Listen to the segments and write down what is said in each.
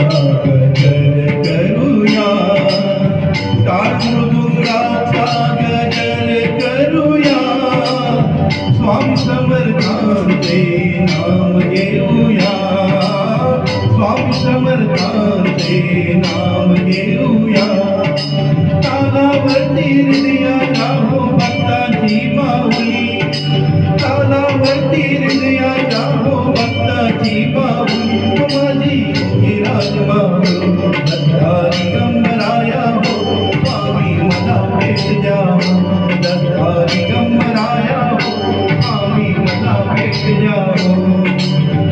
गजर करूया, टाळ मृदुंगाचा गजर करूया, स्वामी समर्थांचे नाम घेऊया, स्वामी समर्थांचे नाम घेऊया. तालावरती हृदयाच्या हो भक्ताची माऊली, तालावरती हृदयाच्या हो भक्ताची माऊली, माझी योगीराज माऊली दत्ता दिगंबराया हो, स्वामी मला भेट द्या, दत्ता दिगंबराया हो, स्वामी मला भेट द्या.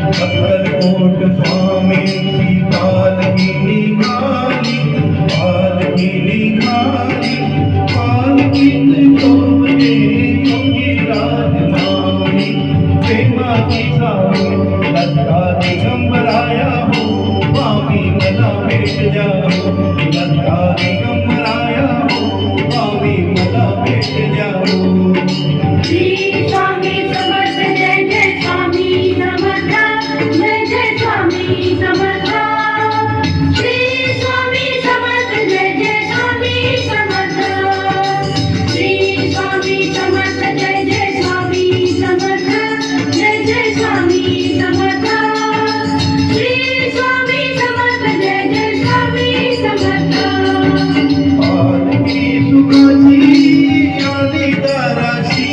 अक्कलकोट स्वामींची पालखी निघाली, पालखी निघाली, पालखीत शोभते योगीराज माऊली, प्रेमाची सावली दत्ता दिगंबराया हो, स्वामी मला भेट द्या, दत्ता दिगंबराया हो, स्वामी मला भेट द्या. श्री स्वामी समर्थ जय जय स्वामी समर्थ, जय जय स्वामी समर्थ. श्री स्वामी समर्थ जय जय स्वामी समर्थ, श्री स्वामी समर्थ जय जय स्वामी समर्थ, जय जय स्वामी समर्थ. श्री स्वामी समर्थ जय जय स्वामी समर्थ. पालखी सुखाची आली दाराशी,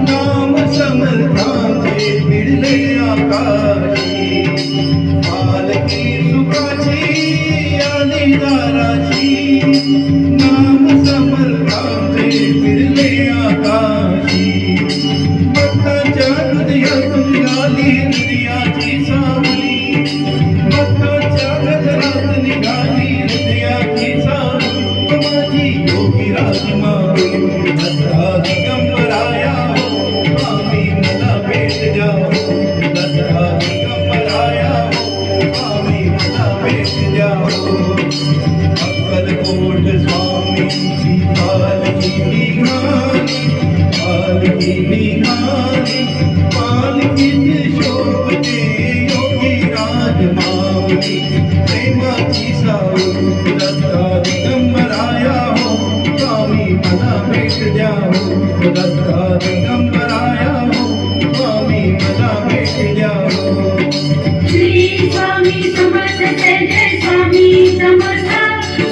नाम समर्थांचे भिडले आकाशी. पालखी सुखाची आली दाराशी, नाम समर्थांचे भिडले आकाशी. भक्ताच्या हृदयातून निघाली हृदयाची सावली, भक्ताच्या गजरात निघाली हृदयाची सावली, माझी योगीराज माऊली दत्ता दिगंबराया हो, स्वामी मला भेट द्या, दत्ता दिगंबराया हो, स्वामी मला भेट द्या. अक्कलकोट स्वामींची पालखी निघाली, पालखी निघाली, पालखीत शोभते योगीराज माऊली, प्रेमाची सावली दत्ता दिगंबराया हो, स्वामी मला भेट द्या, दत्ता दिगंबराया हो, स्वामी मला भेट द्या. श्री स्वामी समर्थ जय जय स्वामी समर्थ,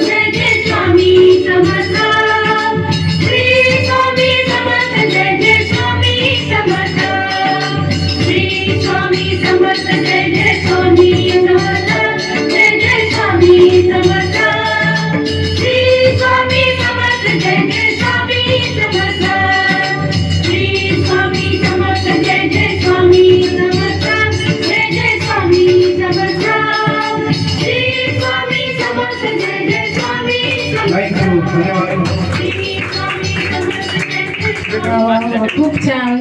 जय जय स्वामी समर्थ. श्री स्वामी समर्थ जय जय स्वामी समर्थ, श्री स्वामी समर्थ जय जय स्वामी समर्थ, जय जय स्वामी समर्थ. श्री स्वामी समर्थ जय जय स्वामी समर्थ, श्री स्वामी समर्थ जय जय स्वामी समर्थ, जय जय स्वामी समर्थ. श्री स्वामी समर्थ जय जय स्वामी समर्थ, श्री स्वामी समर्थ जय जय स्वामी. खूप छान.